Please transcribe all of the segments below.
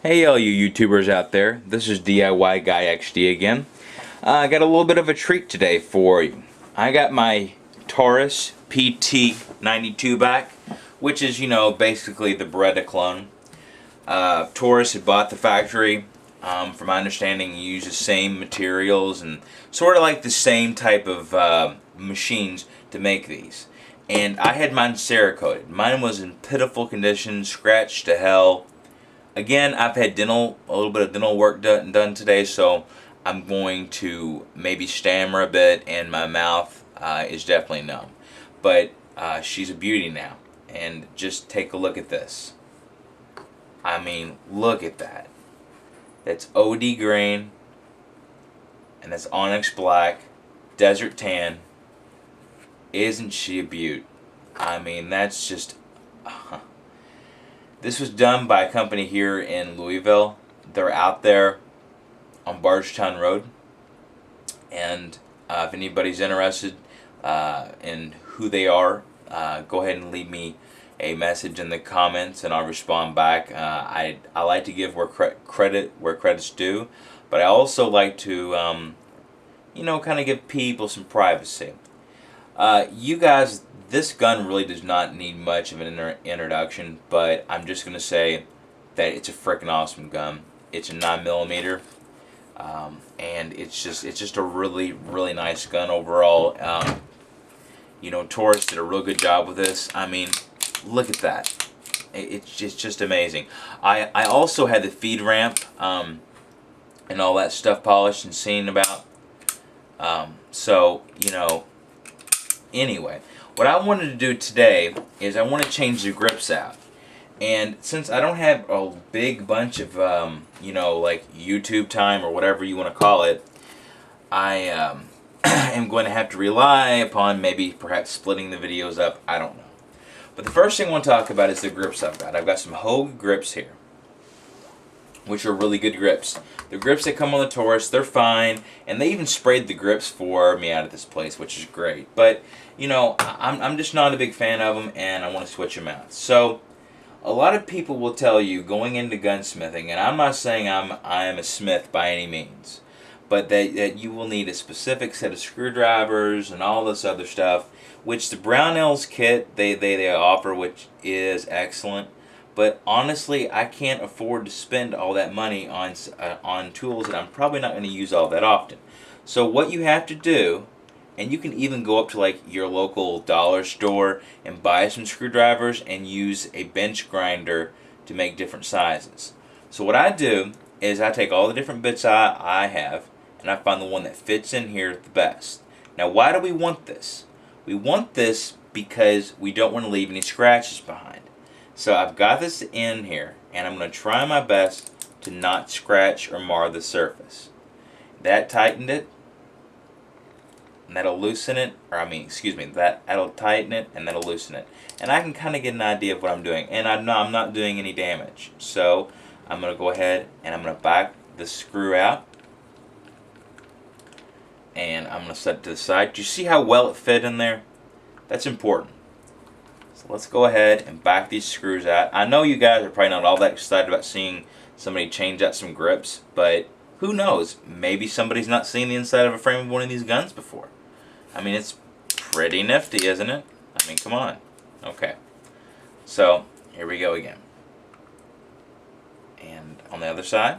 Hey all you YouTubers out there, this is DIY Guy XD again. I got a little bit of a treat today for you. I got my Taurus PT92 back, which is, basically the Beretta clone. Taurus had bought the factory. From my understanding, you use the same materials and sort of like the same type of machines to make these. And I had mine Cerakoted. Mine was in pitiful condition, scratched to hell. Again, I've had a little bit of dental work done today, so I'm going to maybe stammer a bit, and my mouth is definitely numb. But she's a beauty now, and just take a look at this. I mean, look at that. That's OD green, and that's onyx black, desert tan. Isn't she a beaut? I mean, that's just... This was done by a company here in Louisville. They're out there on Bargetown Road. And if anybody's interested in who they are, go ahead and leave me a message in the comments and I'll respond back. I like to give credit where credit's due, but I also like to, kind of give people some privacy. You guys, this gun really does not need much of an introduction, but I'm just going to say that it's a freaking awesome gun. It's a 9mm, and it's just a really, really nice gun overall. Taurus did a real good job with this. I mean, look at that. It's just amazing. I also had the feed ramp and all that stuff polished and seen about. Anyway, what I wanted to do today is I want to change the grips out. And since I don't have a big bunch of, like YouTube time or whatever you want to call it, I am going to have to rely upon perhaps splitting the videos up. I don't know. But the first thing I want to talk about is the grips I've got. I've got some Hogue Grips here, which are really good grips. The grips that come on the Taurus, they're fine, and they even sprayed the grips for me out of this place, which is great. But, I'm just not a big fan of them, and I want to switch them out. So, a lot of people will tell you, going into gunsmithing, and I'm not saying I am a smith by any means, but that you will need a specific set of screwdrivers and all this other stuff, which the Brownells kit they offer, which is excellent. But honestly, I can't afford to spend all that money on tools that I'm probably not going to use all that often. So what you have to do, and you can even go up to like your local dollar store and buy some screwdrivers and use a bench grinder to make different sizes. So what I do is I take all the different bits I have and I find the one that fits in here the best. Now why do we want this? We want this because we don't want to leave any scratches behind. So I've got this in here, and I'm going to try my best to not scratch or mar the surface. That tightened it, and that'll loosen it, that'll tighten it, and that'll loosen it. And I can kind of get an idea of what I'm doing, and I'm not doing any damage. So I'm going to go ahead, and I'm going to back the screw out, and I'm going to set it to the side. Do you see how well it fit in there? That's important. So let's go ahead and back these screws out. I know you guys are probably not all that excited about seeing somebody change out some grips, but who knows? Maybe somebody's not seen the inside of a frame of one of these guns before. I mean, it's pretty nifty, isn't it? I mean, come on. Okay. So, here we go again. And on the other side.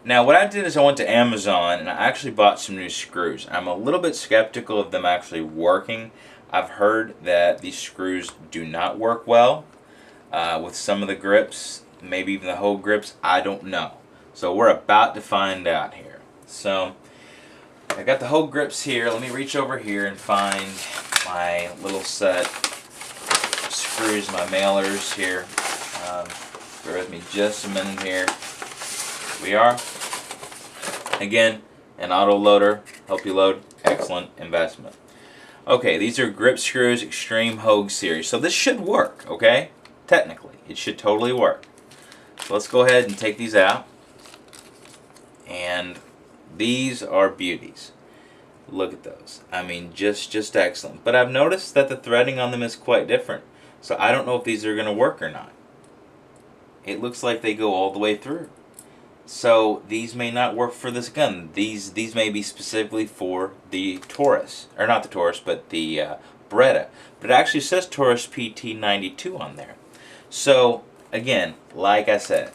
Now, what I did is I went to Amazon and I actually bought some new screws. I'm a little bit skeptical of them actually working. I've heard that these screws do not work well with some of the grips, maybe even the Hogue Grips. I don't know. So we're about to find out here. So I got the Hogue Grips here. Let me reach over here and find my little set of screws, my mailers here. Bear with me just a minute here. Here we are. Again, an auto loader. Help you load. Excellent investment. Okay, these are Grip Screws Extreme Hogue Series. So this should work, okay? Technically, it should totally work. So let's go ahead and take these out. And these are beauties. Look at those. I mean, just excellent. But I've noticed that the threading on them is quite different. So I don't know if these are going to work or not. it looks like they go all the way through. So these may not work for this gun. These may be specifically for the Taurus, or not the Taurus, but the Beretta. But it actually says Taurus PT92 on there. So again, like I said,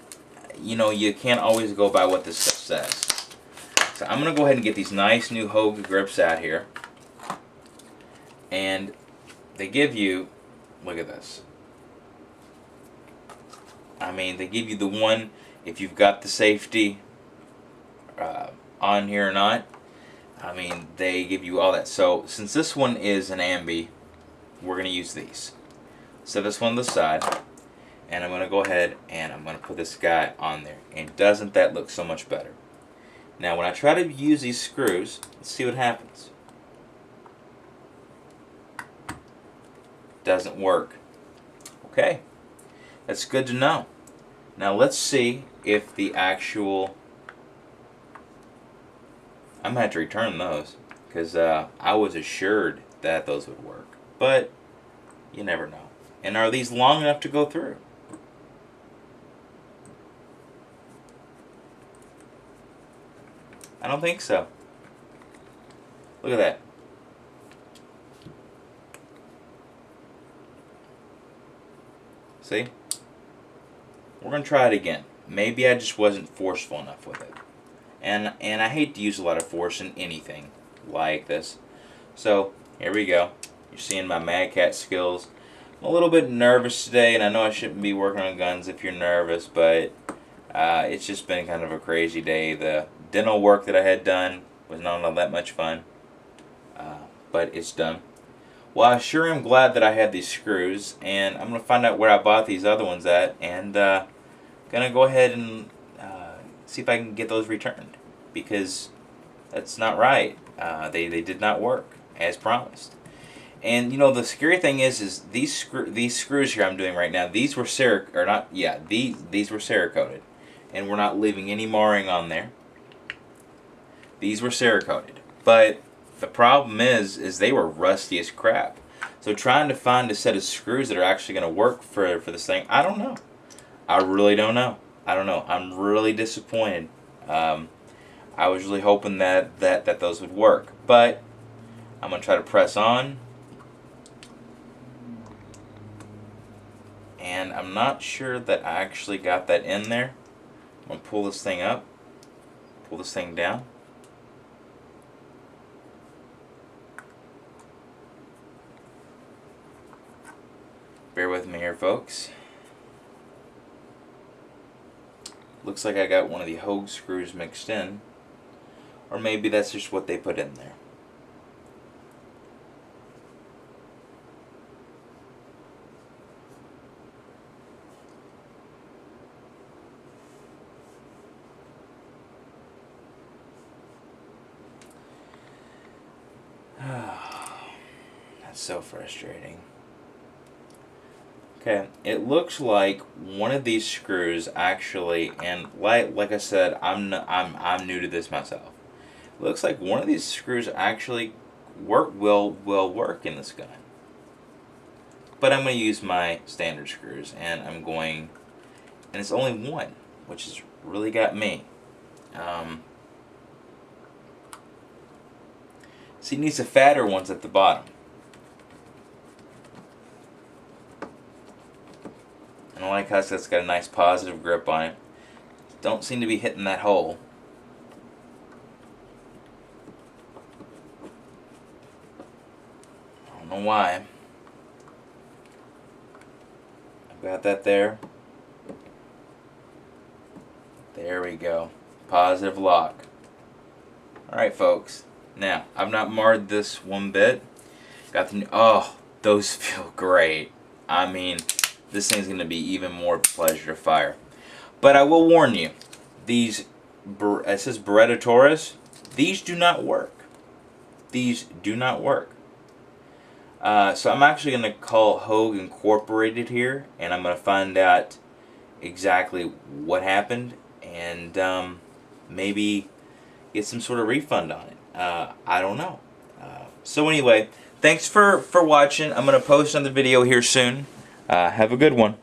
you know, you can't always go by what this stuff says. So I'm gonna go ahead and get these nice new Hogue Grips out here, and they give you, look at this. I mean, they give you the one, if you've got the safety on here or not. I mean, they give you all that. So since this one is an ambi, we're going to use these. Set this one to the side, and I'm going to go ahead and I'm going to put this guy on there. And doesn't that look so much better? Now when I try to use these screws, let's see what happens. Doesn't work. Okay, that's good to know. Now let's see if the actual, I'm going to have to return those, because I was assured that those would work, but you never know. And are these long enough to go through? I don't think so. Look at that. See? We're going to try it again. Maybe I just wasn't forceful enough with it. And I hate to use a lot of force in anything like this. So, here we go. You're seeing my Mad Cat skills. I'm a little bit nervous today, and I know I shouldn't be working on guns if you're nervous, but it's just been kind of a crazy day. The dental work that I had done was not all that much fun, but it's done. Well, I sure am glad that I had these screws, and I'm going to find out where I bought these other ones at, and going to go ahead and see if I can get those returned, because that's not right. They did not work as promised. And you know, the scary thing is these screws here I'm doing right now, these were these were Cerakoted, and we're not leaving any marring on there. These were Cerakoted, but the problem is they were rusty as crap. So trying to find a set of screws that are actually going to work for this thing, I don't know. I really don't know. I don't know. I'm really disappointed. I was really hoping that those would work, but I'm going to try to press on. And I'm not sure that I actually got that in there. I'm going to pull this thing up, pull this thing down. Bear with me here, folks. Looks like I got one of the Hogue screws mixed in. Or maybe that's just what they put in there. That's so frustrating. Okay, it looks like one of these screws actually, and like I said, I'm new to this myself. It looks like one of these screws actually will work in this gun. But I'm going to use my standard screws, and and it's only one, which has really got me. See, it needs the fatter ones at the bottom. And I like how that's got a nice positive grip on it. Don't seem to be hitting that hole. I don't know why. I've got that there. There we go. Positive lock. Alright, folks. Now, I've not marred this one bit. Got the new, oh, those feel great. I mean, this thing's going to be even more pleasure to fire. But I will warn you, these, it says Beretta Taurus, these do not work. These do not work. So I'm actually going to call Hogue Incorporated here, and I'm going to find out exactly what happened, and maybe get some sort of refund on it. I don't know. So anyway, thanks for watching. I'm going to post another video here soon. Have a good one.